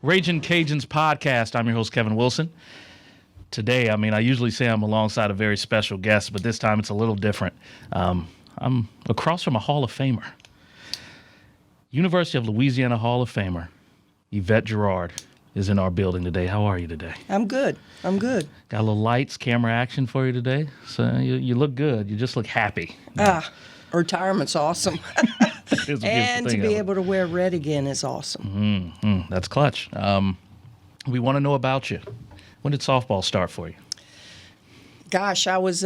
Ragin Cajuns podcast. I'm your host, Kevin Wilson. Today, I usually say I'm alongside a very special guest, but this time it's a little different. I'm across from a Hall of Famer. University of Louisiana Hall of Famer, Yvette Girouard, is in our building today. How are you today? I'm good. Got a little lights, camera action for you today. So you look good. You just look happy. Retirement's awesome. And to be able to wear red again is awesome. That's clutch. We want to know about you. When did softball start for you? Gosh, I was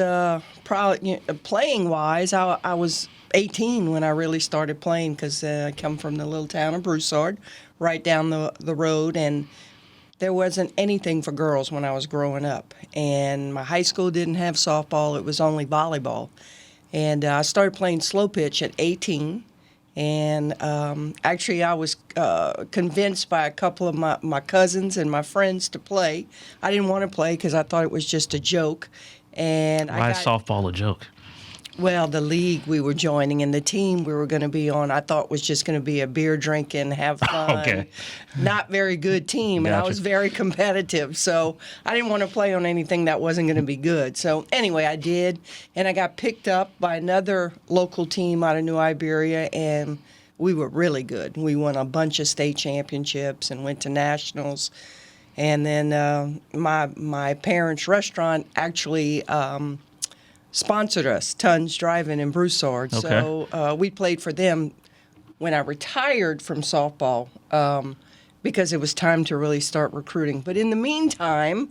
probably playing-wise, I was 18 when I really started playing because I come from the little town of Broussard, right down the road, and there wasn't anything for girls when I was growing up. And my high school didn't have softball. It was only volleyball. And I started playing slow pitch at 18. And actually, I was convinced by a couple of my cousins and my friends to play. I didn't want to play because I thought it was just a joke. And Why is softball a joke? Well, the league we were joining and the team we were going to be on, I thought was just going to be a beer drinking, have fun, Okay. Not very good team. Gotcha. And I was very competitive, so I didn't want to play on anything that wasn't going to be good. So anyway, I did, and I got picked up by another local team out of New Iberia, and we were really good. We won a bunch of state championships and went to nationals. And then my parents' restaurant actually sponsored us, Tons Drive-In in Broussard. Okay. So we played for them when I retired from softball because it was time to really start recruiting. But in the meantime,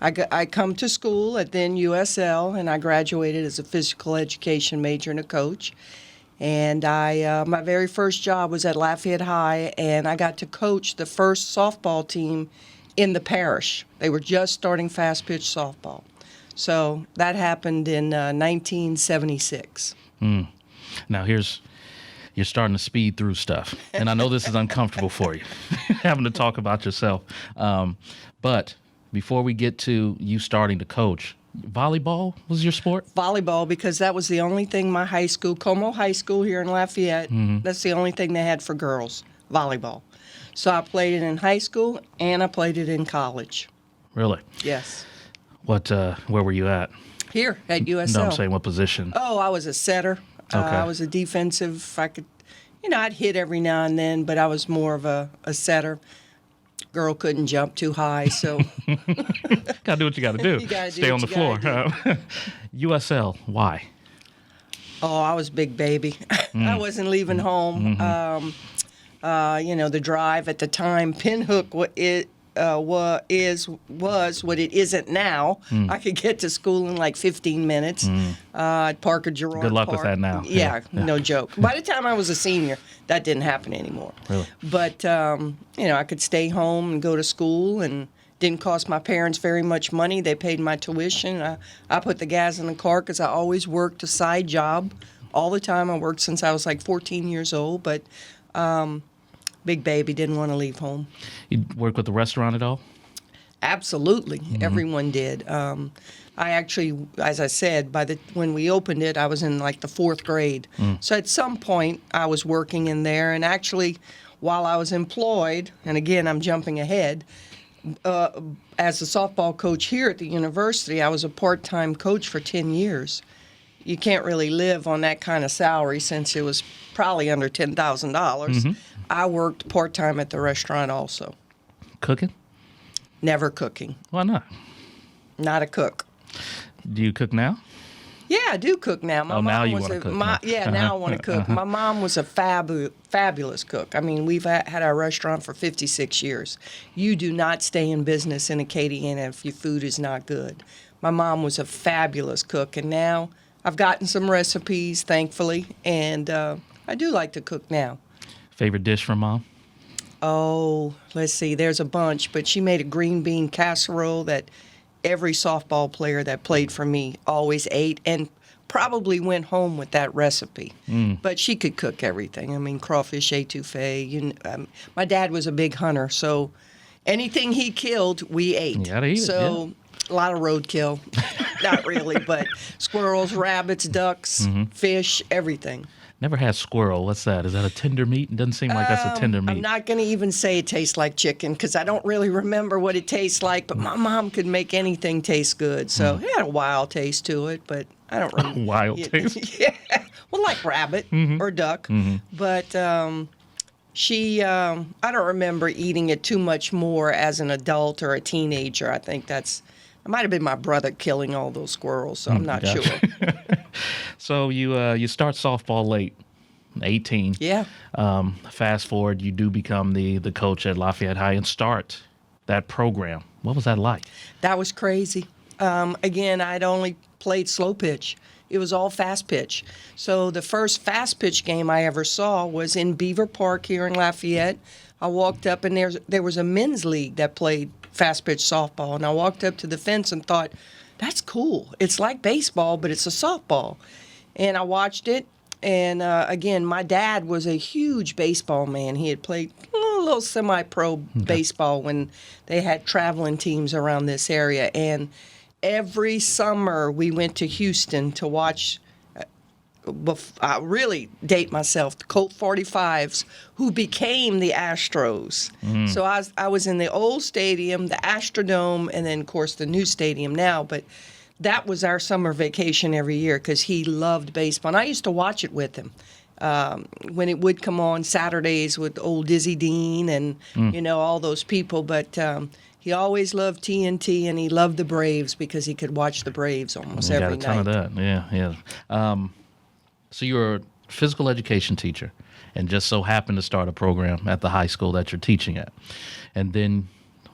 I come to school at then USL, and I graduated as a physical education major and a coach. And my very first job was at Lafayette High, and I got to coach the first softball team in the parish. They were just starting fast pitch softball. So that happened in 1976. Now you're starting to speed through stuff, and I know this is uncomfortable for you, having to talk about yourself. But before we get to you starting to coach, volleyball was your sport? Volleyball, because that was the only thing my high school, Como High School here in Lafayette, that's the only thing they had for girls, volleyball. So I played it in high school, and I played it in college. Really? Yes. Where were you at? Here at USL. No, I'm saying what position? Oh, I was a setter. Okay. I was a defensive. I'd hit every now and then, but I was more of a setter. Girl couldn't jump too high, so. Gotta do what you gotta do. You gotta do Stay on what the you floor. gotta USL, why? Oh, I was big baby. I wasn't leaving home. The drive at the time, Pinhook was what it isn't now. I could get to school in like 15 minutes. I'd park at Girouard Good luck Park. with that now. Yeah, no joke. By the time I was a senior, that didn't happen anymore. Really? But, I could stay home and go to school, and didn't cost my parents very much money. They paid my tuition. I put the gas in the car because I always worked a side job all the time. I worked since I was like 14 years old, but big baby, didn't want to leave home. You work with the restaurant at all? Absolutely. Everyone did. I actually, as I said, when we opened it, I was in like the 4th grade. So at some point, I was working in there. And actually, while I was employed, and again, I'm jumping ahead, as a softball coach here at the university, I was a part-time coach for 10 years. You can't really live on that kind of salary since it was probably under $10,000. I worked part-time at the restaurant also. Cooking? Never cooking. Why not? Not a cook. Do you cook now? Yeah, I do cook now. Now you want to cook. Now I want to cook. My mom was a fabulous cook. I mean, we've had our restaurant for 56 years. You do not stay in business in Acadiana if your food is not good. My mom was a fabulous cook, and now I've gotten some recipes, thankfully, and I do like to cook now. Favorite dish from Mom? Oh, let's see. There's a bunch, but she made a green bean casserole that every softball player that played for me always ate and probably went home with that recipe. But she could cook everything. I mean, crawfish etouffee. My dad was a big hunter, so anything he killed, we ate. You gotta eat it, so a lot of roadkill. Not really, but squirrels, rabbits, ducks, fish, everything. Never had squirrel. What's that? Is that a tender meat? It doesn't seem like that's a tender meat. I'm not going to even say it tastes like chicken because I don't really remember what it tastes like, but my mom could make anything taste good. So it had a wild taste to it, but I don't remember. Wild taste? Yeah. Well, like rabbit or duck. But I don't remember eating it too much more as an adult or a teenager. I think it might have been my brother killing all those squirrels, so I'm not sure. So you start softball late, 18. Yeah. Fast forward, you do become the coach at Lafayette High and start that program. What was that like? That was crazy. Again, I'd only played slow pitch. It was all fast pitch. So the first fast pitch game I ever saw was in Beaver Park here in Lafayette. I walked up, and there was a men's league that played fast pitch softball, and I walked up to the fence and thought, that's cool. It's like baseball, but it's a softball. And I watched it, and again, my dad was a huge baseball man. He had played a little semi-pro baseball when they had traveling teams around this area, and every summer we went to Houston to watch, I really date myself, the Colt 45s, who became the Astros. So I was in the old stadium, the Astrodome, and then, of course, the new stadium now. But that was our summer vacation every year because he loved baseball. And I used to watch it with him when it would come on Saturdays with old Dizzy Dean and, all those people. But he always loved TNT, and he loved the Braves because he could watch the Braves almost every night. Got a ton of that, yeah. So you're a physical education teacher and just so happened to start a program at the high school that you're teaching at. And then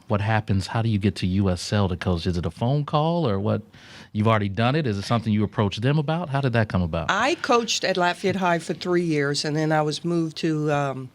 what happens? How do you get to USL to coach? Is it a phone call or what? You've already done it? Is it something you approached them about? How did that come about? I coached at Lafayette High for 3 years, and then I was moved to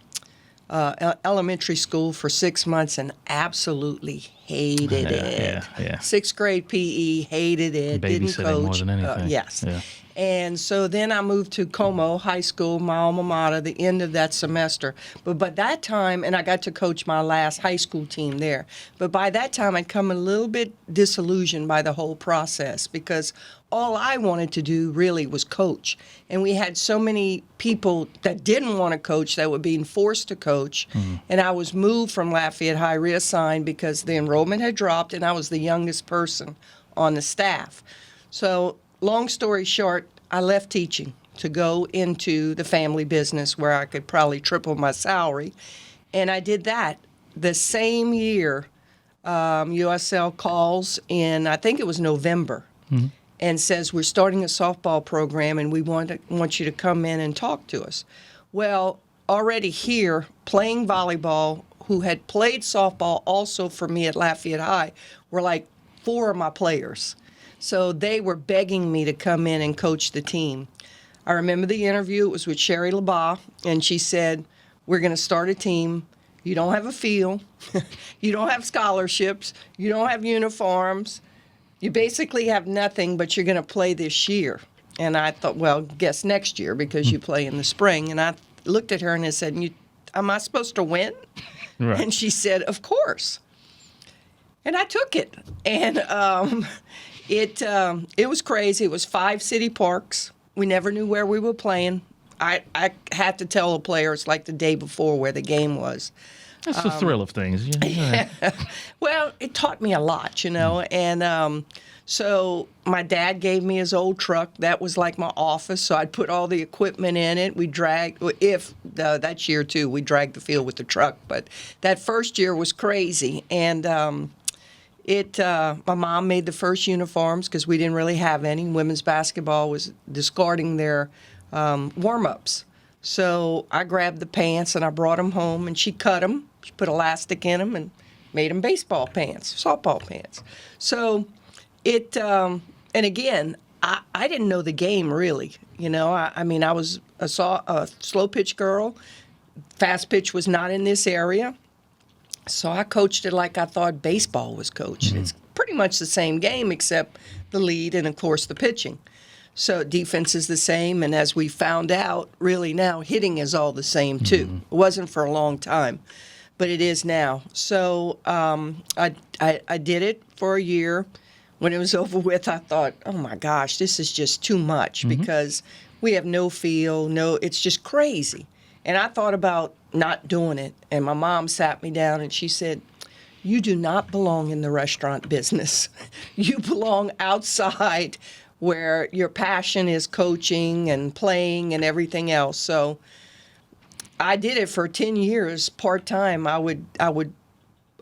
elementary school for 6 months and absolutely hated it. Yeah. Sixth grade PE, hated it, didn't Babysitting coach. more than anything. Yes. Yeah. And so then I moved to Como High School, my alma mater, the end of that semester. But by that time, and I got to coach my last high school team there, but by that time I'd come a little bit disillusioned by the whole process because all I wanted to do really was coach. And we had so many people that didn't want to coach that were being forced to coach. And I was moved from Lafayette High, reassigned because the enrollment had dropped and I was the youngest person on the staff. So long story short, I left teaching to go into the family business where I could probably triple my salary. And I did that. The same year, USL calls in, I think it was November, and says, we're starting a softball program and we want you to come in and talk to us. Well, already here, playing volleyball, who had played softball also for me at Lafayette High, were like 4 of my players. So they were begging me to come in and coach the team. I remember the interview. It was with Sherry LaBaugh, and she said, we're going to start a team. You don't have a field. You don't have scholarships. You don't have uniforms. You basically have nothing, but you're going to play this year. And I thought, well, guess next year because you play in the spring. And I looked at her and I said, am I supposed to win? Right. And she said, of course. And I took it. And it was crazy. It was 5 city parks. We never knew where we were playing. I had to tell the players like the day before where the game was. That's the thrill of things. Yeah. Well, it taught me a lot, and so my dad gave me his old truck. That was like my office, so I'd put all the equipment in it. We dragged, that year too, we dragged the field with the truck, but that first year was crazy, and my mom made the first uniforms because we didn't really have any. Women's basketball was discarding their warm-ups. So I grabbed the pants and I brought them home, and she cut them. She put elastic in them and made them baseball pants, softball pants. So and again, I didn't know the game really. I was a slow pitch girl. Fast pitch was not in this area. So I coached it like I thought baseball was coached. Mm-hmm. It's pretty much the same game except the lead and, of course, the pitching. So defense is the same, and as we found out, really now, hitting is all the same, too. Mm-hmm. It wasn't for a long time, but it is now. So I did it for a year. When it was over with, I thought, oh, my gosh, this is just too much, mm-hmm. because We have no field, it's just crazy. And I thought about not doing it. And my mom sat me down and she said, you do not belong in the restaurant business. You belong outside where your passion is coaching and playing and everything else. So I did it for 10 years part-time. I would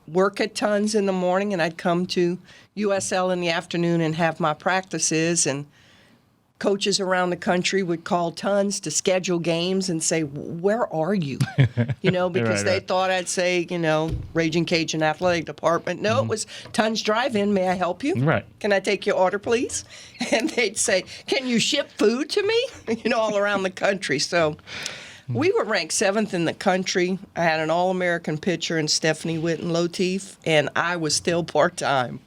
work at Tons in the morning, and I'd come to USL in the afternoon and have my practices, and coaches around the country would call Tons to schedule games and say, where are you? Because they thought I'd say, Ragin Cajun Athletic Department. No, it was Tons Drive-In. May I help you? Right. Can I take your order, please? And they'd say, can you ship food to me? All around the country. So we were ranked 7th in the country. I had an All-American pitcher in Stephanie Witten-Lotif, and I was still part-time.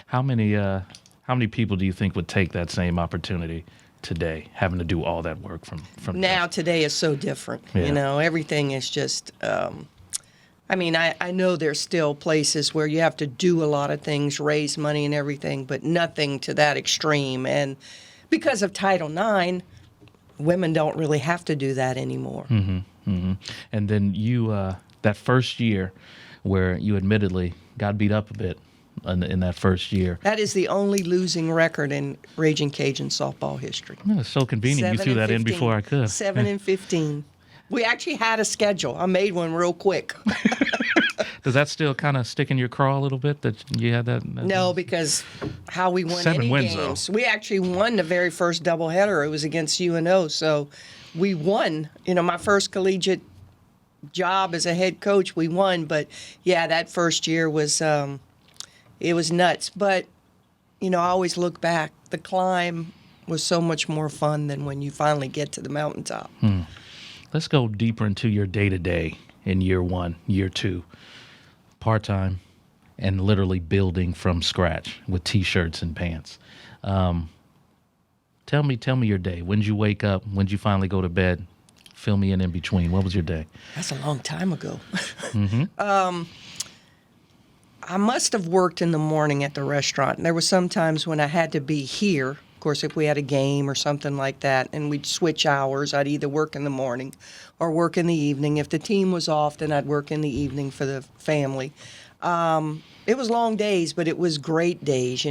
How many people do you think would take that same opportunity today, having to do all that work from now? Today is so different. Yeah. Everything is just. I know there's still places where you have to do a lot of things, raise money and everything, but nothing to that extreme. And because of Title IX, women don't really have to do that anymore. And then you, that first year, where you admittedly got beat up a bit. In that first year. That is the only losing record in Ragin Cajun softball history. It's so convenient you threw that in before I could. 7-15. We actually had a schedule. I made one real quick. Does that still kind of stick in your craw a little bit that you had that? No, because how we won 7 any wins, games. though. We actually won the very first doubleheader. It was against UNO, so we won. My first collegiate job as a head coach, we won. But, yeah, that first year was it was nuts. But, I always look back. The climb was so much more fun than when you finally get to the mountaintop. Let's go deeper into your day-to-day in year 1, year 2. Part-time and literally building from scratch with T-shirts and pants. Tell me your day. When did you wake up? When did you finally go to bed? Fill me in between. What was your day? That's a long time ago. I must have worked in the morning at the restaurant. And there were some times when I had to be here. Of course, if we had a game or something like that, and we'd switch hours, I'd either work in the morning or work in the evening. If the team was off, then I'd work in the evening for the family. It was long days, but it was great days,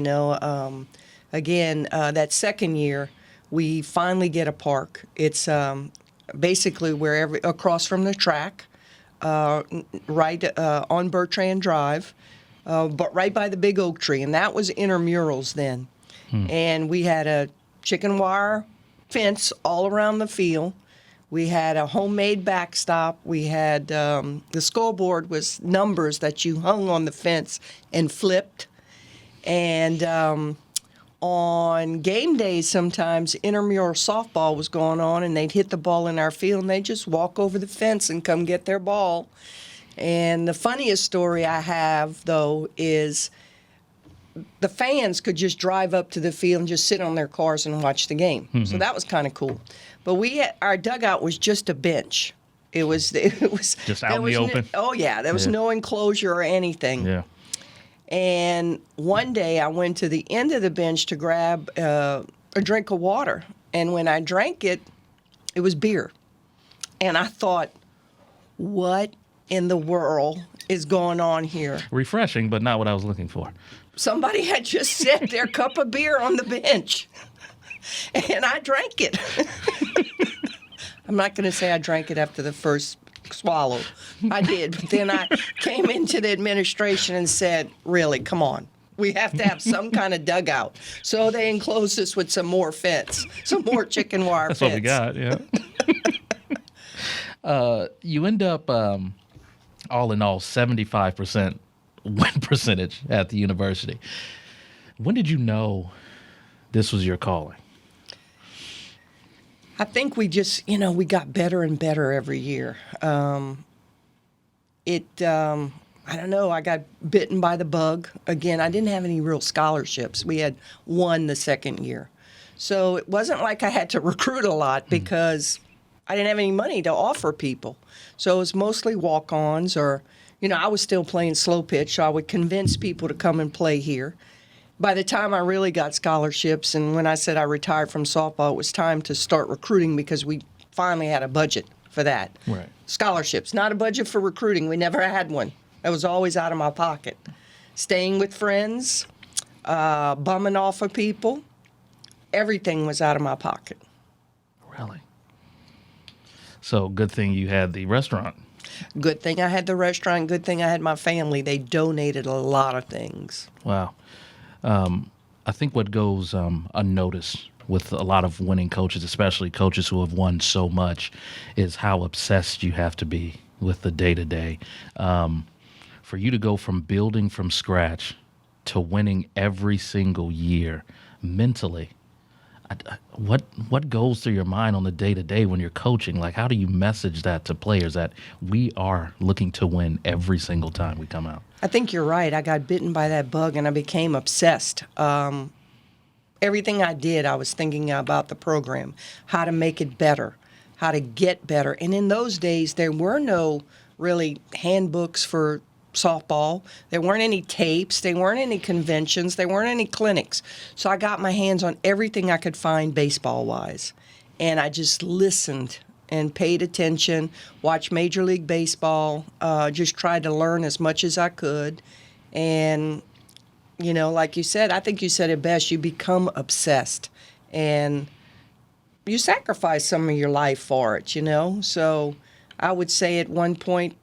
Again, that second year, we finally get a park. It's basically across from the track, right on Bertrand Drive, but right by the big oak tree. And that was intramurals then. And we had a chicken wire fence all around the field. We had a homemade backstop. We had the scoreboard was numbers that you hung on the fence and flipped. And on game days, sometimes intramural softball was going on, and they'd hit the ball in our field, and they'd just walk over the fence and come get their ball. And the funniest story I have, though, is the fans could just drive up to the field and just sit on their cars and watch the game. So that was kind of cool. But our dugout was just a bench. It was just out in the open. There was no enclosure or anything. Yeah. And one day I went to the end of the bench to grab a drink of water. And when I drank it, it was beer. And I thought, what in the world is going on here? Refreshing, but not what I was looking for. Somebody had just set their cup of beer on the bench. And I drank it. I'm not going to say I drank it after the first swallow. I did. But then I came into the administration and said, really, come on. We have to have some kind of dugout. So they enclosed us with some more fence, some more chicken wire That's fence. what we got, yeah. You end up, all in all, 75% win percentage at the university. When did you know this was your calling? I think we just, we got better and better every year. I don't know, I got bitten by the bug. Again, I didn't have any real scholarships. We had one the second year. So it wasn't like I had to recruit a lot because I didn't have any money to offer people. So it was mostly walk-ons or, I was still playing slow pitch, so I would convince people to come and play here. by the time I really got scholarships, and when I said I retired from softball, it was time to start recruiting because we finally had a budget for that. Right. Scholarships, not a budget for recruiting. We never had one. That was always out of my pocket. Staying with friends, bumming off of people, everything was out of my pocket. Really? So good thing you had the restaurant. Good thing I had the restaurant. Good thing I had my family. They donated a lot of things. Wow. I think what goes unnoticed with a lot of winning coaches, especially coaches who have won so much, is how obsessed you have to be with the day-to-day. For you to go from building from scratch to winning every single year mentally, what goes through your mind on the day-to-day when you're coaching? Like, how do you message that to players that we are looking to win every single time we come out? I think you're right. I got bitten by that bug and I became obsessed. Everything I did, I was thinking about the program, how to make it better, how to get better. And in those days, there were no really handbooks for softball. There weren't any tapes. There weren't any conventions. There weren't any clinics. So I got my hands on everything I could find baseball-wise. And I just listened and paid attention, watched Major League Baseball, just tried to learn as much as I could. And, you know, like you said, I think you said it best, you become obsessed. And you sacrifice some of your life for it, you know. So I would say at one point,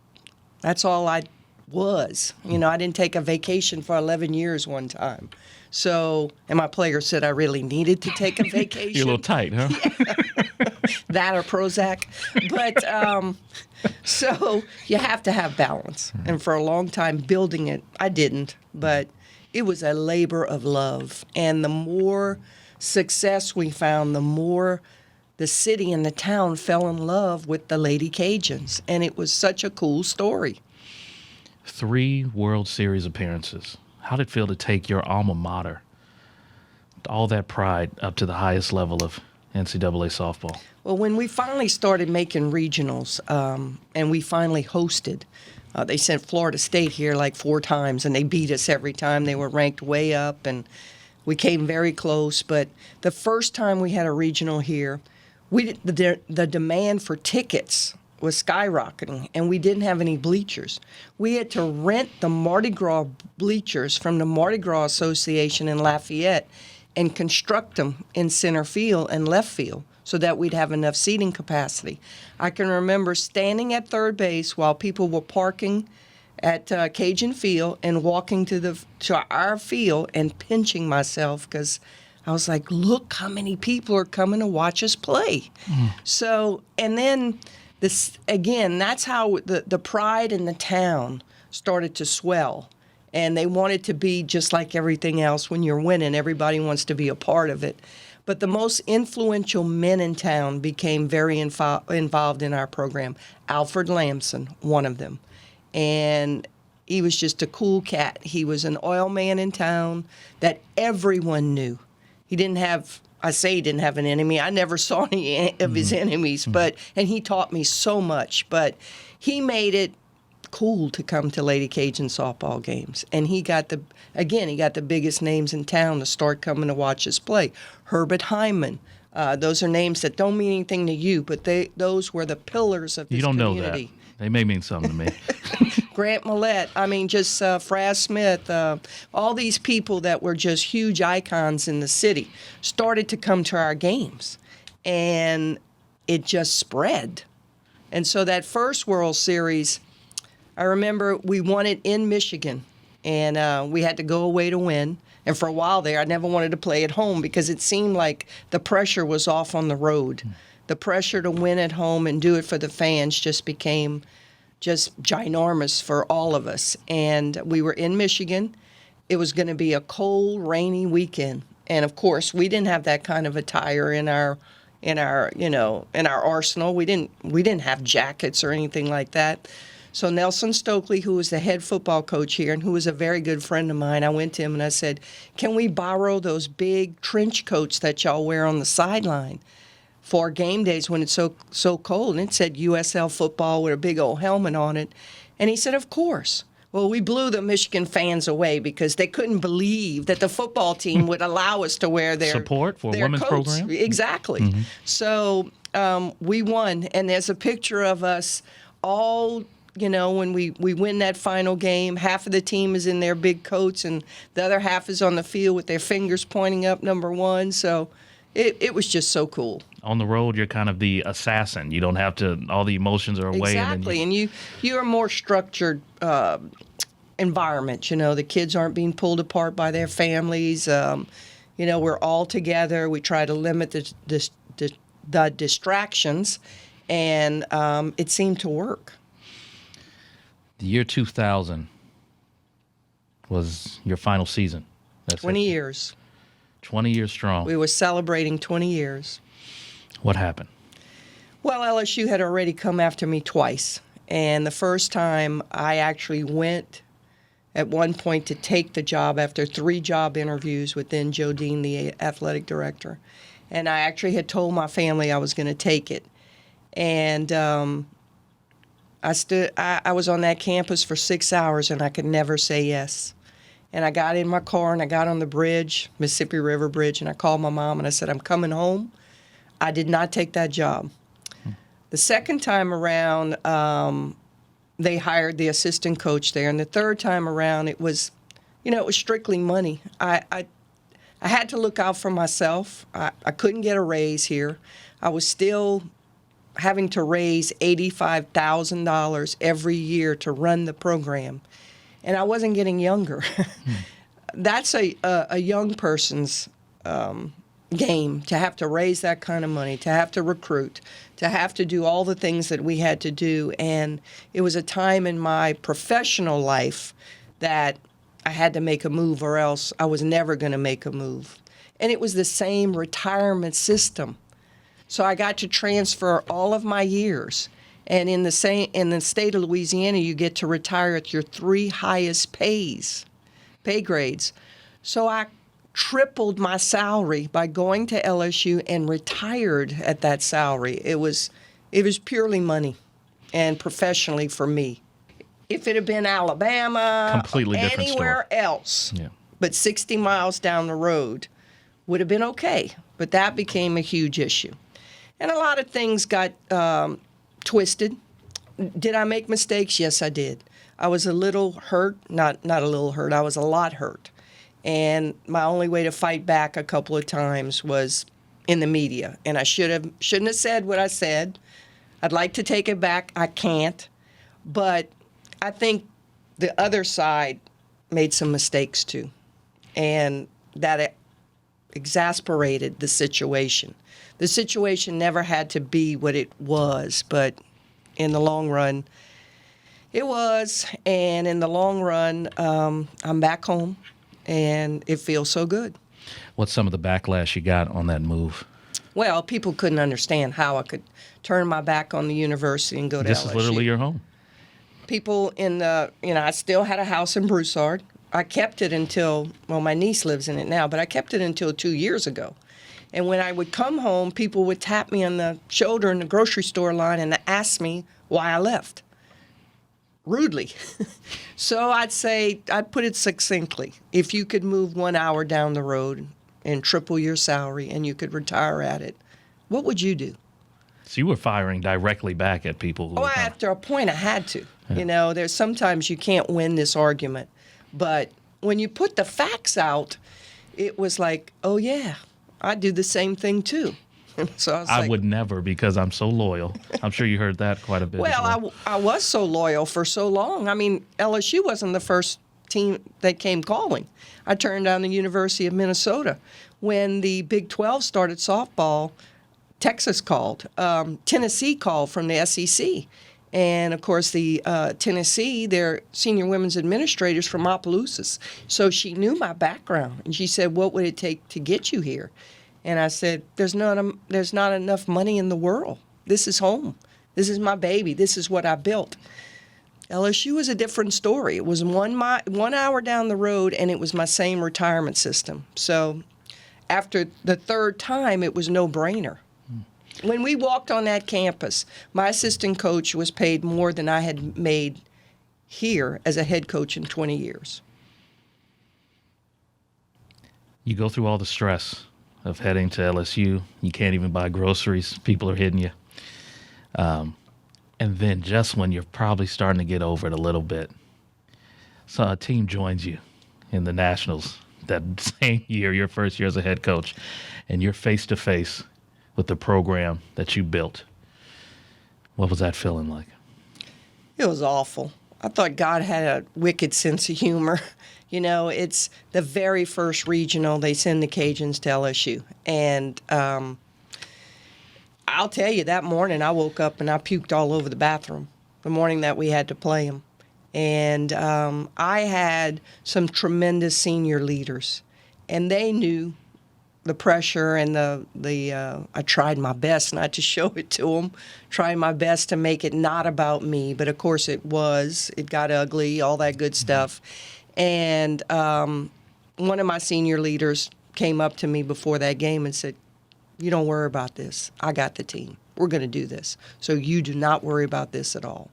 that's all I was. You know, I didn't take a vacation for 11 years one time. So, and my player said I really needed to take a vacation. You're a little tight, huh? That or Prozac. But so you have to have balance. And for a long time building it, I didn't. But it was a labor of love. And the more success we found, the more the city and the town fell in love with the Lady Cajuns. And it was such a cool story. 3 World Series appearances. How did it feel to take your alma mater, all that pride, up to the highest level of NCAA softball? Well, when we finally started making regionals and we finally hosted, they sent Florida State here like 4 times, and they beat us every time. They were ranked way up, and we came very close. But the first time we had a regional here, the demand for tickets was skyrocketing, and we didn't have any bleachers. We had to rent the Mardi Gras bleachers from the Mardi Gras Association in Lafayette and construct them in center field and left field so that we'd have enough seating capacity. I can remember standing at third base while people were parking at Cajun Field and walking to our field and pinching myself because I was like, look how many people are coming to watch us play. So, and then this, again, that's how the pride in the town started to swell. And they wanted to be just like everything else. When you're winning, everybody wants to be a part of it. But the most influential men in town became very involved in our program. Alfred Lamson, one of them. And he was just a cool cat. He was an oil man in town that everyone knew. He didn't have... I say he didn't have an enemy. I never saw any of his enemies, and he taught me so much. But he made it cool to come to Lady Cajun softball games, and he got the biggest names in town to start coming to watch us play. Herbert Hyman. Those are names that don't mean anything to you, but those were the pillars of this community. You don't know that. They may mean something to me. Grant Millette, just Fraz Smith, all these people that were just huge icons in the city started to come to our games, and it just spread. And so that first World Series, I remember we won it in Michigan, and we had to go away to win. And for a while there, I never wanted to play at home because it seemed like the pressure was off on the road. The pressure to win at home and do it for the fans just became just ginormous for all of us. And we were in Michigan. It was going to be a cold, rainy weekend. And of course, we didn't have that kind of attire in our arsenal. We didn't have jackets or anything like that. So Nelson Stokely, who was the head football coach here and who was a very good friend of mine, I went to him and I said, "Can we borrow those big trench coats that y'all wear on the sideline for game days when it's so cold?" And it said USL football with a big old helmet on it. And he said, "Of course." Well, we blew the Michigan fans away because they couldn't believe that the football team would allow us to wear their Support for a their women's coats. program? Exactly. So we won, and there's a picture of us all. When we win that final game, half of the team is in their big coats, and the other half is on the field with their fingers pointing up, number one. So it was just so cool. On the road, you're kind of the assassin. You don't have to, all the emotions are away. Exactly, and you're a more structured environment. The kids aren't being pulled apart by their families. We're all together. We try to limit the distractions, and it seemed to work. The year 2000 was your final season. That's 20 it. years. 20 years strong. We were celebrating 20 years. What happened? Well, LSU had already come after me twice. And the first time I actually went at one point to take the job after 3 job interviews with then Joe Dean, the athletic director. And I actually had told my family I was going to take it. And I was on that campus for 6 hours, and I could never say yes. And I got in my car, and I got on the bridge, Mississippi River Bridge, and I called my mom, and I said, I'm coming home. I did not take that job. The second time around, they hired the assistant coach there, and the third time around, it was strictly money. I had to look out for myself. I couldn't get a raise here. I was still having to raise $85,000 every year to run the program, and I wasn't getting younger. That's a young person's game, to have to raise that kind of money, to have to recruit, to have to do all the things that we had to do. And it was a time in my professional life that I had to make a move, or else I was never going to make a move. And it was the same retirement system. So I got to transfer all of my years. And in the state of Louisiana, you get to retire at your 3 highest pay grades. So I tripled my salary by going to LSU and retired at that salary. It was purely money and professionally for me. If it had been Alabama, Completely different anywhere story. else, Yeah. but 60 miles down the road would have been okay. But that became a huge issue. And a lot of things got twisted. Did I make mistakes? Yes, I did. I was a little hurt, not a little hurt, I was a lot hurt. And my only way to fight back a couple of times was in the media. And I shouldn't have said what I said. I'd like to take it back. I can't. But I think the other side made some mistakes too. And that exasperated the situation. The situation never had to be what it was, but in the long run, it was. And in the long run, I'm back home. And it feels so good. What's some of the backlash you got on that move? Well, people couldn't understand how I could turn my back on the university and go to LSU. This is literally your home. People I still had a house in Broussard. I kept it until, my niece lives in it now, but I kept it until 2 years ago. And when I would come home, people would tap me on the shoulder in the grocery store line and ask me why I left. Rudely. So I'd put it succinctly. If you could move 1 hour down the road and triple your salary and you could retire at it, what would you do? So you were firing directly back at people. After a point, I had to. Yeah. There's sometimes you can't win this argument. But when you put the facts out, it was like, oh, yeah, I do the same thing, too. So I would never, because I'm so loyal. I'm sure you heard that quite a bit. Well, I was so loyal for so long. I mean, LSU wasn't the first team that came calling. I turned down the University of Minnesota. When the Big 12 started softball, Texas called. Tennessee called from the SEC. And, of course, the Tennessee, their senior women's administrators from Opelousas. So she knew my background. And she said, what would it take to get you here? And I said, there's not enough money in the world. This is home. This is my baby. This is what I built. LSU is a different story. It was 1 hour down the road, and it was my same retirement system. So after the third time, it was no-brainer. When we walked on that campus, my assistant coach was paid more than I had made here as a head coach in 20 years. You go through all the stress of heading to LSU. You can't even buy groceries. People are hitting you. And then just when you're probably starting to get over it a little bit, so a team joins you in the Nationals that same year, your first year as a head coach, and you're face-to-face with the program that you built. What was that feeling like? It was awful. I thought God had a wicked sense of humor. You know, it's the very first regional, they send the Cajuns to LSU. And I'll tell you, that morning I woke up and I puked all over the bathroom the morning that we had to play them. And I had some tremendous senior leaders, and they knew the pressure and I tried my best not to show it to them, tried my best to make it not about me, but of course it got ugly, all that good stuff. And one of my senior leaders came up to me before that game and said, "You don't worry about this. I got the team. We're going to do this. So you do not worry about this at all."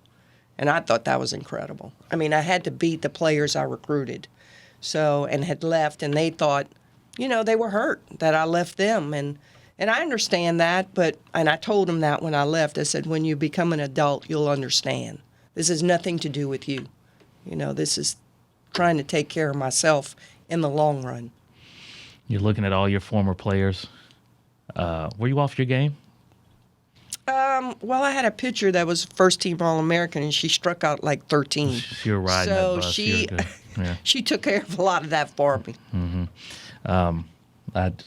And I thought that was incredible. I mean, I had to beat the players I recruited, and had left, and they thought, they were hurt that I left them. And I understand that, and I told them that when I left. I said, when you become an adult, you'll understand. This has nothing to do with you. This is trying to take care of myself in the long run. You're looking at all your former players. Were you off your game? Well, I had a pitcher that was first-team All-American, and she struck out like 13. You're riding that bus. She, You're good. Yeah. she took care of a lot of that for me. Mm-hmm. That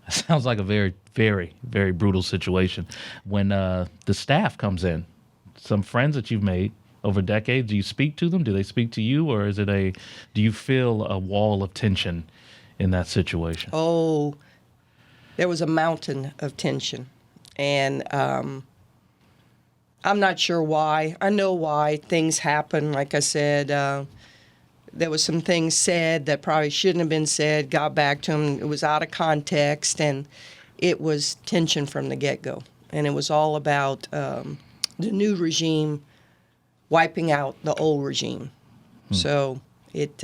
sounds like a very, very, very brutal situation. When the staff comes in, some friends that you've made over decades, do you speak to them? Do they speak to you, or do you feel a wall of tension in that situation? Oh, there was a mountain of tension. And I'm not sure why. I know why things happen. Like I said, there was some things said that probably shouldn't have been said, got back to him. It was out of context, and it was tension from the get-go. And it was all about the new regime wiping out the old regime. So it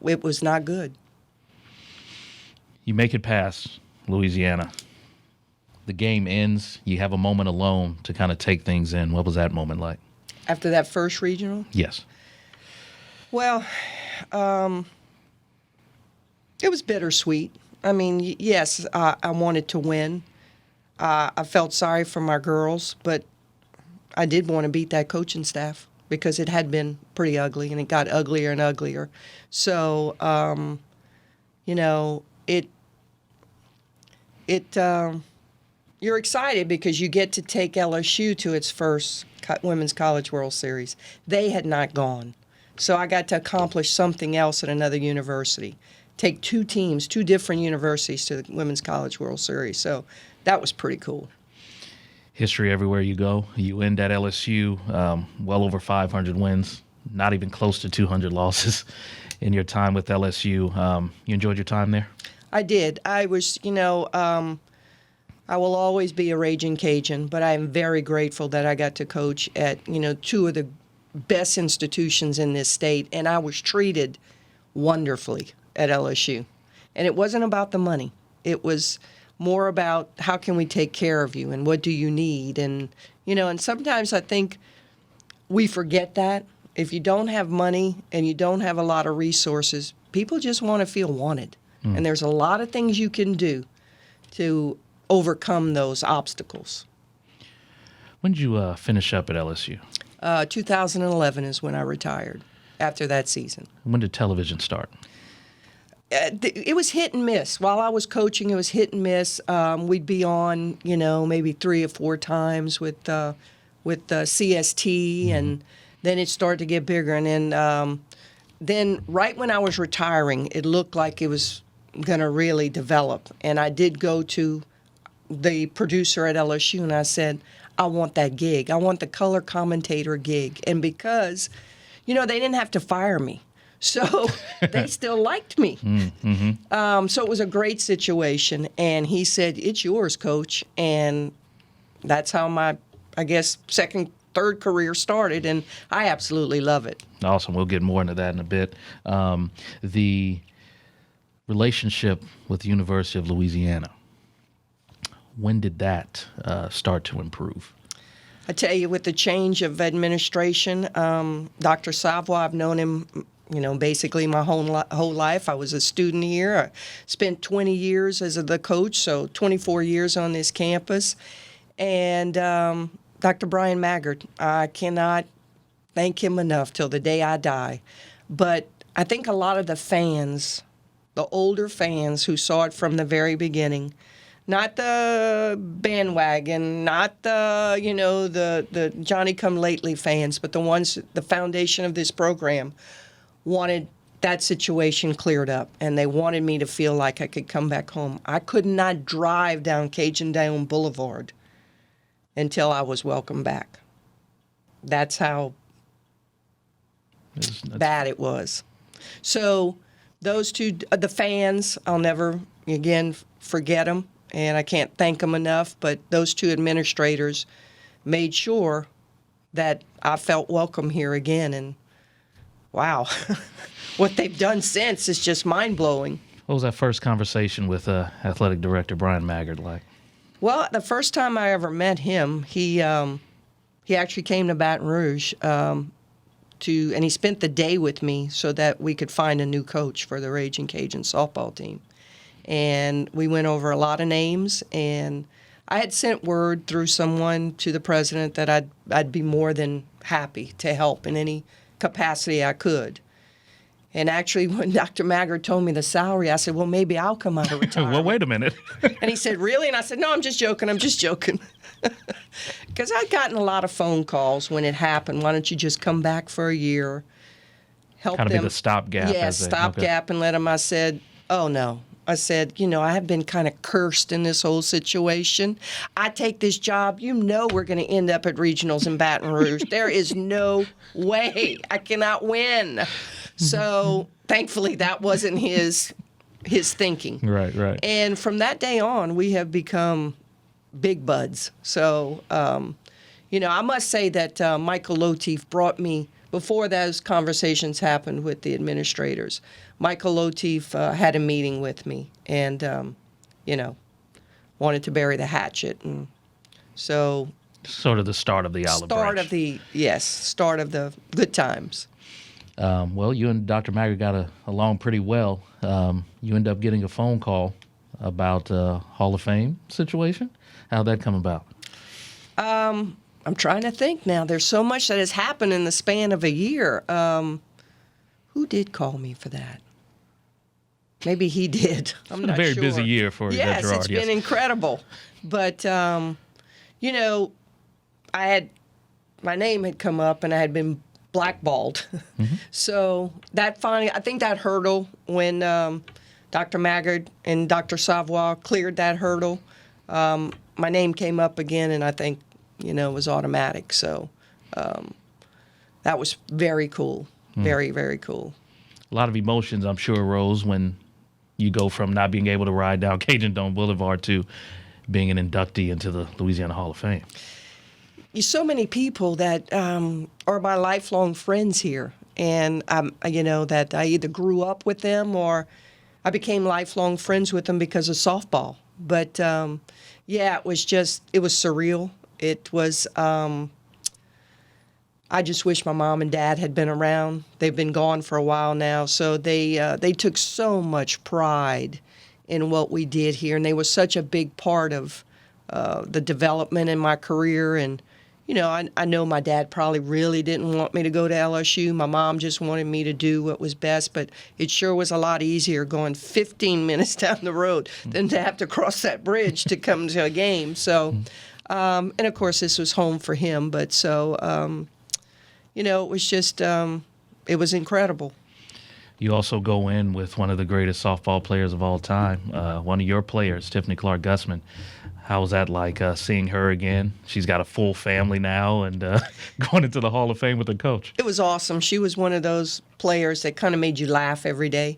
was not good. You make it past Louisiana. The game ends. You have a moment alone to kind of take things in. What was that moment like? After that first regional? Yes. Well, it was bittersweet. I mean, yes, I wanted to win. I felt sorry for my girls, but I did want to beat that coaching staff because it had been pretty ugly, and it got uglier and uglier. So, you're excited because you get to take LSU to its first Women's College World Series. They had not gone. So I got to accomplish something else at another university. Take two different universities to the Women's College World Series. So that was pretty cool. History everywhere you go. You end at LSU, well over 500 wins, not even close to 200 losses in your time with LSU. You enjoyed your time there? I did. I was, I will always be a Ragin Cajun, but I am very grateful that I got to coach at, two of the best institutions in this state, and I was treated wonderfully at LSU. And it wasn't about the money. It was more about how can we take care of you and what do you need. And, and sometimes I think we forget that. If you don't have money and you don't have a lot of resources, people just want to feel wanted. And there's a lot of things you can do to overcome those obstacles. When did you finish up at LSU? 2011 is when I retired after that season. When did television start? It was hit and miss. While I was coaching, it was hit and miss. We'd be on, maybe 3 or 4 times with CST, and then it started to get bigger. And then right when I was retiring, it looked like it was going to really develop. And I did go to the producer at LSU, and I said, I want that gig. I want the color commentator gig. And because, they didn't have to fire me. So they still liked me. So it was a great situation. And he said, it's yours, coach. And that's how my, second, third career started, and I absolutely love it. Awesome. We'll get more into that in a bit. The relationship with the University of Louisiana, when did that start to improve? I tell you, with the change of administration, Dr. Savoy, I've known him, basically my whole life. I was a student here. I spent 20 years as the coach, so 24 years on this campus. And Dr. Brian Maggard, I cannot thank him enough till the day I die. But I think a lot of the fans, the older fans who saw it from the very beginning, not the bandwagon, not the, the Johnny-come-lately fans, but the ones, the foundation of this program, wanted that situation cleared up, and they wanted me to feel like I could come back home. I could not drive down Cajun Dome Boulevard until I was welcomed back. That's how bad it was. So those two, the fans, I'll never, again, forget them, and I can't thank them enough, but those two administrators made sure that I felt welcome here again, and wow, what they've done since is just mind-blowing. What was that first conversation with athletic director Brian Maggard like? Well, the first time I ever met him, he actually came to Baton Rouge and he spent the day with me so that we could find a new coach for the Ragin Cajuns softball team. And we went over a lot of names, and I had sent word through someone to the president that I'd be more than happy to help in any capacity I could. And actually, when Dr. Maggard told me the salary, I said, well, maybe I'll come out of retirement. Well, wait a minute. And he said, really? And I said, no, I'm just joking. Because I'd gotten a lot of phone calls when it happened. Why don't you just come back for a year, help kind them. Kind of be the stopgap. Yeah, stopgap, and let them. I said, oh, no. I said, I have been kind of cursed in this whole situation. I take this job, we're going to end up at regionals in Baton Rouge. There is no way. I cannot win. So thankfully, that wasn't his thinking. Right. And from that day on, we have become big buds. So, I must say that Michael Lotief brought me, before those conversations happened with the administrators, Michael Lotief had a meeting with me and, wanted to bury the hatchet. And so... Sort of the start of the olive branch. Start of the good times. Well, you and Dr. Maggard got along pretty well. You end up getting a phone call about Hall of Fame situation. How'd that come about? I'm trying to think now. There's so much that has happened in the span of a year. Who did call me for that? Maybe he did. I'm not sure. It's been a very busy year for Yvette Girouard. Yes, it's been incredible. But, my name had come up and I had been blackballed. Mm-hmm. So that finally, I think that hurdle, when Dr. Maggard and Dr. Savoy cleared that hurdle, my name came up again, and I think, it was automatic. So that was very cool. Very, very cool. A lot of emotions, I'm sure, rose when you go from not being able to ride down Cajun Dome Boulevard to being an inductee into the Louisiana Hall of Fame. So many people that are my lifelong friends here, and that I either grew up with them or I became lifelong friends with them because of softball. But it was surreal. It was. I just wish my mom and dad had been around. They've been gone for a while now, so they took so much pride in what we did here, and they were such a big part of the development in my career. And I know my dad probably really didn't want me to go to LSU. My mom just wanted me to do what was best, but it sure was a lot easier going 15 minutes down the road than to have to cross that bridge to come to a game. So, and of course, this was home for him, but so. It was just, it was incredible. You also go in with one of the greatest softball players of all time, one of your players, Tiffany Clark-Gussman. How was that like, seeing her again? She's got a full family now and going into the Hall of Fame with her coach. It was awesome. She was one of those players that kind of made you laugh every day.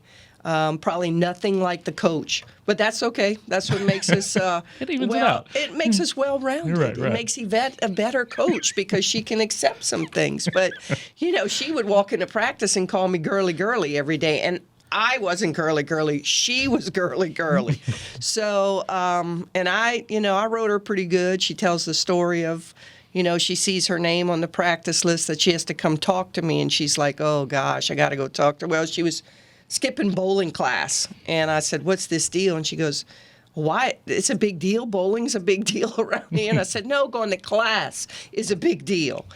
Probably nothing like the coach, but that's okay. That's what makes us It evens it out. It makes us well-rounded. Right. It makes Yvette a better coach because she can accept some things. But she would walk into practice and call me girly girly every day, and I wasn't girly girly. She was girly girly. So, and I wrote her pretty good. She tells the story of, she sees her name on the practice list that she has to come talk to me, and she's like, oh gosh, I got to go talk to her. Well, she was skipping bowling class, and I said, what's this deal? And she goes, why? It's a big deal. Bowling's a big deal around here. And I said, no, going to class is a big deal.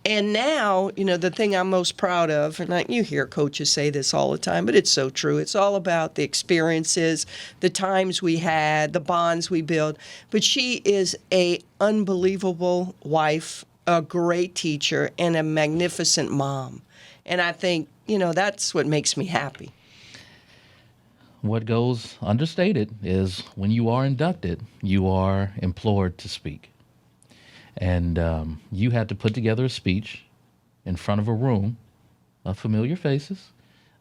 And now, the thing I'm most proud of, and you hear coaches say this all the time, but it's so true. It's all about the experiences, the times we had, the bonds we build. But she is a unbelievable wife, a great teacher, and a magnificent mom. And I think, that's what makes me happy. What goes understated is when you are inducted, you are implored to speak. And you had to put together a speech in front of a room of familiar faces,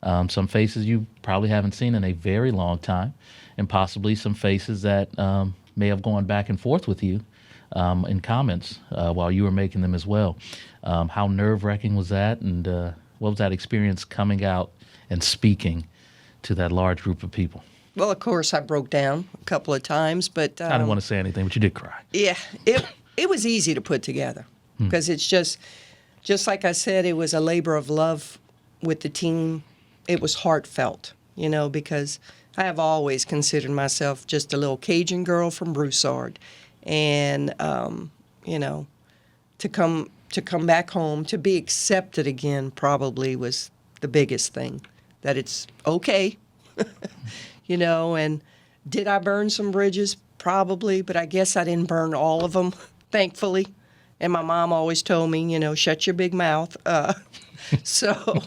some faces you probably haven't seen in a very long time, and possibly some faces that may have gone back and forth with you in comments while you were making them as well. How nerve-wracking was that, and what was that experience coming out and speaking to that large group of people? Well, of course, I broke down a couple of times, but I didn't want to say anything, but you did cry. Yeah, it was easy to put together because it's just like I said, it was a labor of love with the team. It was heartfelt, because I have always considered myself just a little Cajun girl from Broussard, and to come back home, to be accepted again, probably was the biggest thing. That it's okay, and did I burn some bridges? Probably, but I guess I didn't burn all of them, thankfully. And my mom always told me, shut your big mouth. So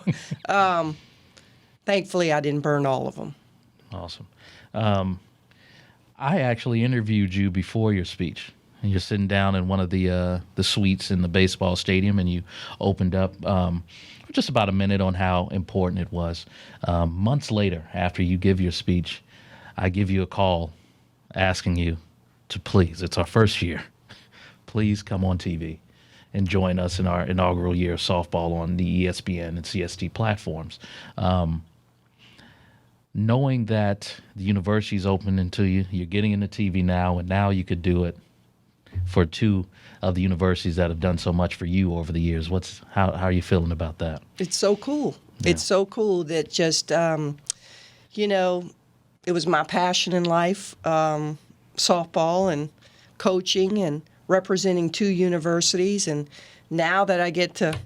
thankfully, I didn't burn all of them. Awesome. I actually interviewed you before your speech. And you're sitting down in one of the suites in the baseball stadium, and you opened up for just about a minute on how important it was. Months later, after you give your speech, I give you a call asking you to please, it's our first year, please come on TV and join us in our inaugural year of softball on the ESPN and CST platforms. Knowing that the university's opening to you, you're getting into TV now, and now you could do it for two of the universities that have done so much for you over the years. How are you feeling about that? It's so cool. Yeah. It's so cool that just, it was my passion in life, softball and coaching and representing two universities. And now that I get to,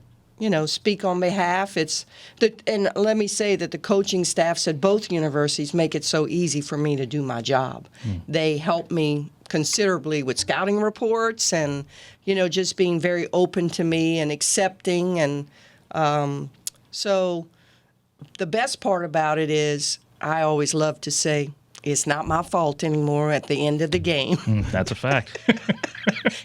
speak on behalf, and let me say that the coaching staffs at both universities make it so easy for me to do my job. They help me considerably with scouting reports and, just being very open to me and accepting. And so the best part about it is I always love to say, it's not my fault anymore at the end of the game. That's a fact.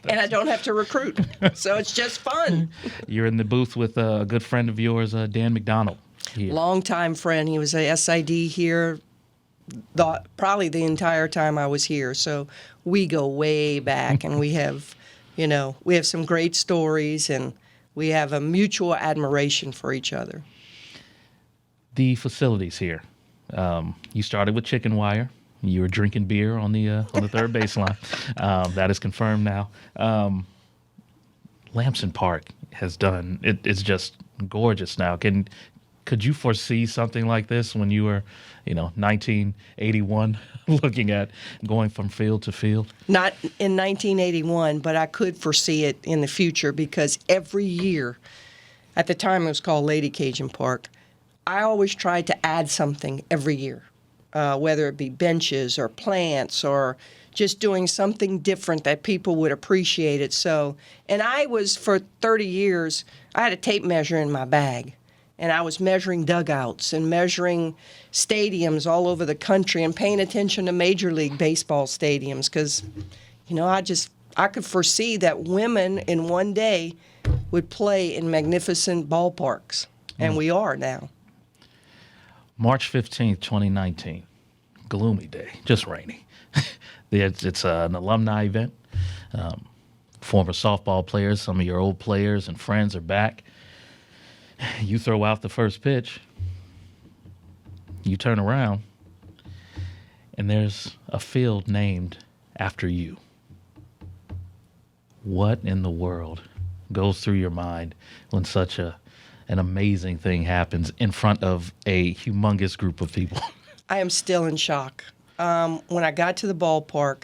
And I don't have to recruit. So it's just fun. You're in the booth with a good friend of yours, Dan McDonald. Here. Longtime friend. He was a SID here probably the entire time I was here. So we go way back, and we have some great stories, and we have a mutual admiration for each other. The facilities here. You started with chicken wire. You were drinking beer on the third baseline. That is confirmed now. Lamson Park has done it's just gorgeous now. Could you foresee something like this when you were, 1981, looking at going from field to field? Not in 1981, but I could foresee it in the future because every year, at the time it was called Lady Cajun Park, I always tried to add something every year, whether it be benches or plants or just doing something different that people would appreciate it. So, and I was, for 30 years, I had a tape measure in my bag, and I was measuring dugouts and measuring stadiums all over the country and paying attention to Major League Baseball stadiums because, I could foresee that women in one day would play in magnificent ballparks, and we are now. March 15th, 2019. Gloomy day, just rainy. It's an alumni event. Former softball players, some of your old players and friends are back. You throw out the first pitch. You turn around, and there's a field named after you. What in the world goes through your mind when such an amazing thing happens in front of a humongous group of people? I am still in shock. When I got to the ballpark,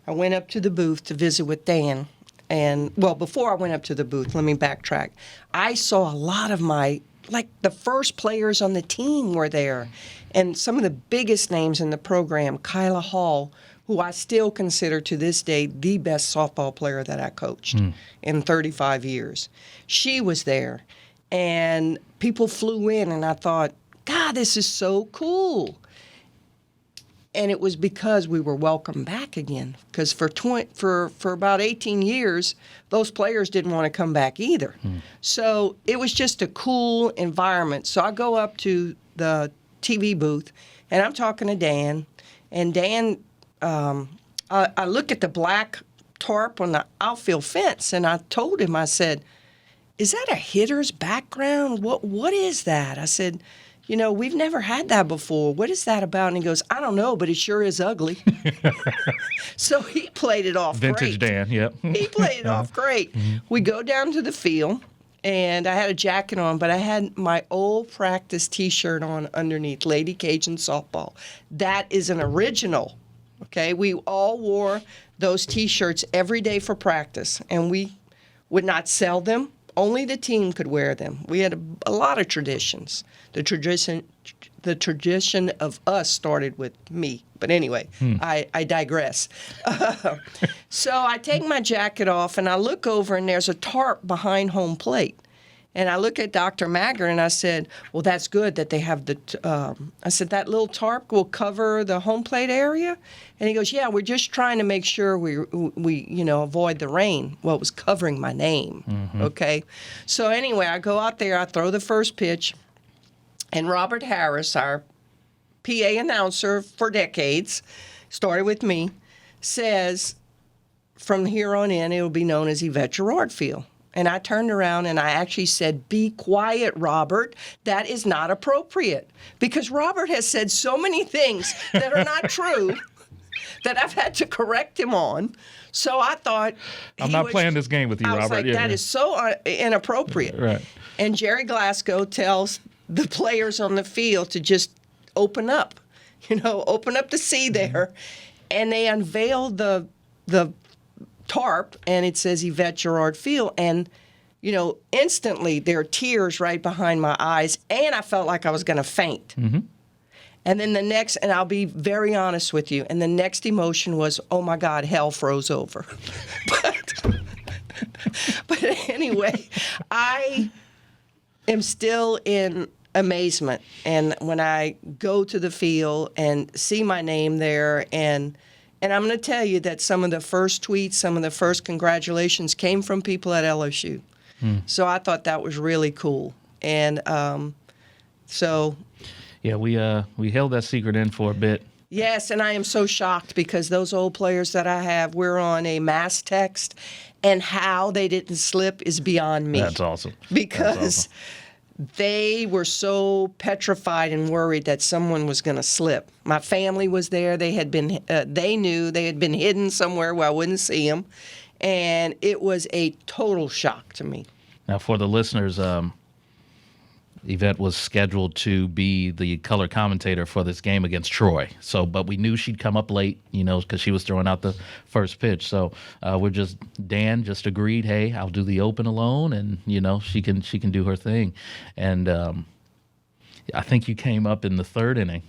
I went up to the booth to visit with Dan. And, well, before I went up to the booth, let me backtrack. I saw a lot of the first players on the team were there. And some of the biggest names in the program, Kyla Hall, who I still consider to this day the best softball player that I coached in 35 years. She was there. And people flew in, and I thought, God, this is so cool. And it was because we were welcomed back again. Because for about 18 years, those players didn't want to come back either. So it was just a cool environment. So I go up to the TV booth, and I'm talking to Dan. And Dan, I look at the black tarp on the outfield fence, and I told him, I said, is that a hitter's background? What is that? I said, we've never had that before. What is that about? And he goes, I don't know, but it sure is ugly. So he played it off Vintage great. Dan, yep. He played it off great. We go down to the field, and I had a jacket on, but I had my old practice T-shirt on underneath, Lady Cajun Softball. That is an original, okay? We all wore those T-shirts every day for practice, and we would not sell them. Only the team could wear them. We had a lot of traditions. The tradition of us started with me. But anyway, I digress. So I take my jacket off, and I look over, and there's a tarp behind home plate. And I look at Dr. Maggard, and I said, well, that's good that they have I said, that little tarp will cover the home plate area? And he goes, yeah, we're just trying to make sure we avoid the rain. Well, it was covering my name, okay? So anyway, I go out there, I throw the first pitch, and Robert Harris, our PA announcer for decades, started with me, says, from here on in, it will be known as Yvette Girouard Field. And I turned around and I actually said, be quiet, Robert. That is not appropriate. Because Robert has said so many things that are not true that I've had to correct him on. So I thought... I'm not playing this game with you, Robert. I was like, that is so inappropriate. Right. And Jerry Glasgow tells the players on the field to just open up. Open up the sea there. And they unveiled the tarp, and it says Yvette Girouard Field, and instantly there are tears right behind my eyes, and I felt like I was going to faint. And then and I'll be very honest with you, and the next emotion was, oh my God, hell froze over. But anyway, I am still in amazement, and when I go to the field and see my name there, and I'm going to tell you that some of the first tweets, some of the first congratulations came from people at LSU. So I thought that was really cool. And so... Yeah, we held that secret in for a bit. Yes, and I am so shocked because those old players that I have, we're on a mass text, and how they didn't slip is beyond me. That's awesome. Because they were so petrified and worried that someone was going to slip. My family was there. They knew they had been hidden somewhere where I wouldn't see them, and it was a total shock to me. Now, for the listeners, Yvette was scheduled to be the color commentator for this game against Troy. But we knew she'd come up late, because she was throwing out the first pitch. So Dan just agreed, hey, I'll do the open alone, and she can do her thing. And I think you came up in the third inning,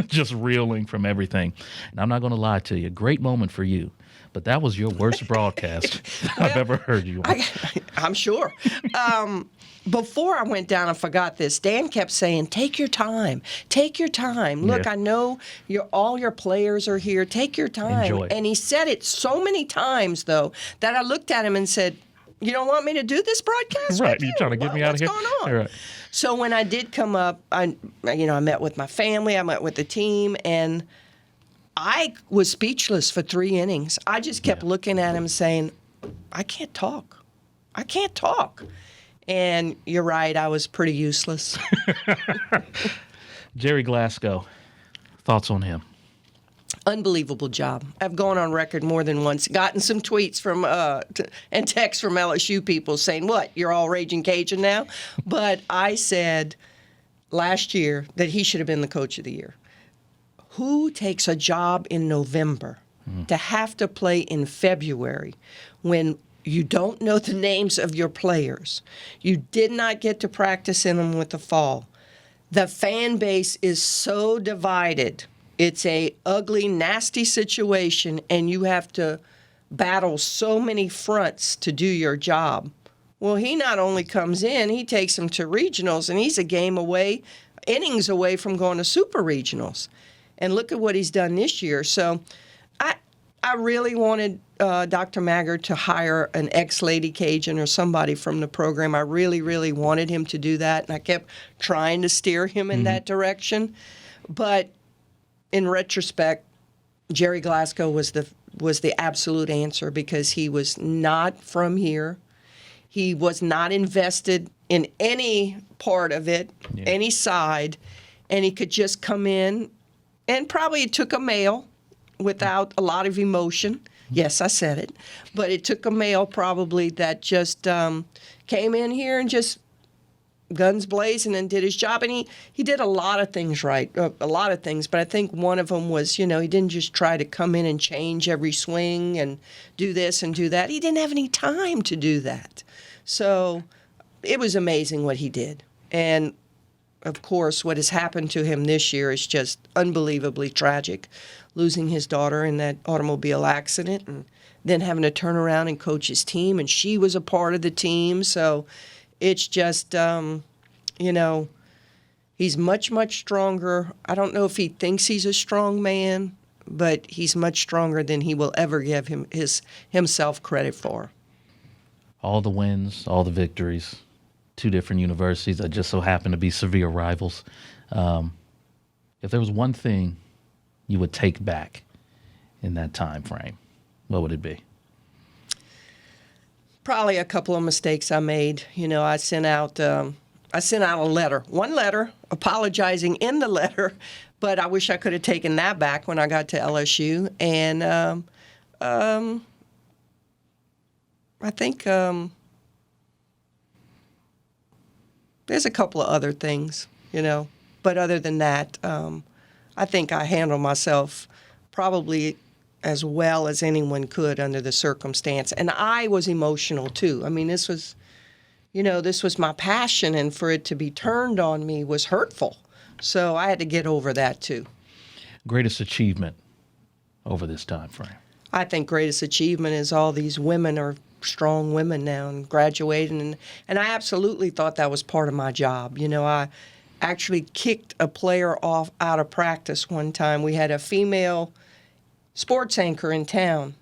just reeling from everything. And I'm not going to lie to you, great moment for you. But that was your worst broadcast I've ever heard you on. I'm sure. Before I went down, I forgot this. Dan kept saying, take your time. Take your time. Look, I know all your players are here. Take your time. Enjoy. And he said it so many times, though, that I looked at him and said, you don't want me to do this broadcast? Right. You're trying to get me out of here? What's going on? Right. So when I did come up, I met with my family, I met with the team, and I was speechless for 3 innings. I just kept looking at him saying, I can't talk. I can't talk. And you're right, I was pretty useless. Jerry Glasgow, thoughts on him? Unbelievable job. I've gone on record more than once, gotten some tweets from and texts from LSU people saying, what, you're all Ragin Cajun now? But I said last year that he should have been the coach of the year. Who takes a job in November to have to play in February when you don't know the names of your players? You did not get to practice in them with the fall. The fan base is so divided. It's a ugly, nasty situation, and you have to battle so many fronts to do your job. Well, he not only comes in, he takes them to regionals, and he's a game away, innings away from going to super regionals. And look at what he's done this year. So I really wanted Dr. Maggard to hire an ex-Lady Cajun or somebody from the program. I really, really wanted him to do that, and I kept trying to steer him in that direction. But in retrospect, Jerry Glasgow was the absolute answer because he was not from here. He was not invested in any part of it, any side, and he could just come in, and probably it took a male without a lot of emotion. Yes, I said it. But it took a male probably that just came in here and just guns blazing and did his job. And he did a lot of things right, a lot of things. But I think one of them was, he didn't just try to come in and change every swing and do this and do that. He didn't have any time to do that. So it was amazing what he did. And of course, what has happened to him this year is just unbelievably tragic, losing his daughter in that automobile accident and then having to turn around and coach his team, and she was a part of the team. So it's just, he's much, much stronger. I don't know if he thinks he's a strong man, but he's much stronger than he will ever give himself credit for. All the wins, all the victories. 2 different universities that just so happen to be severe rivals. If there was one thing you would take back in that time frame, what would it be? Probably a couple of mistakes I made. I sent out a letter, one letter, apologizing in the letter, but I wish I could have taken that back when I got to LSU. And I think there's a couple of other things, but other than that, I think I handled myself probably as well as anyone could under the circumstance. And I was emotional too. I mean, this was my passion, and for it to be turned on me was hurtful. So I had to get over that too. Greatest achievement over this time frame? I think greatest achievement is all these women are strong women now and graduating, and I absolutely thought that was part of my job. I actually kicked a player off out of practice one time. We had a female sports anchor in town,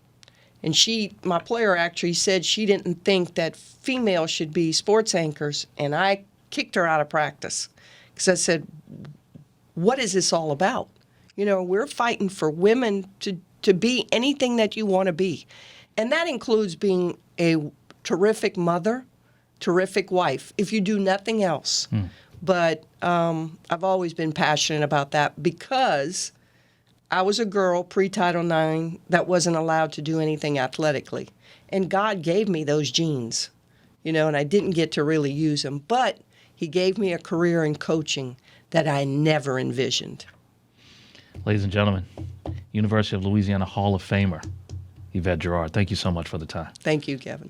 and my player actually said she didn't think that females should be sports anchors, and I kicked her out of practice because I said, what is this all about? We're fighting for women to be anything that you want to be. And that includes being a terrific mother, terrific wife, if you do nothing else. But I've always been passionate about that because I was a girl pre-Title IX that wasn't allowed to do anything athletically. And God gave me those genes, and I didn't get to really use them. But he gave me a career in coaching that I never envisioned. Ladies and gentlemen, University of Louisiana Hall of Famer, Yvette Girouard, thank you so much for the time. Thank you, Kevin.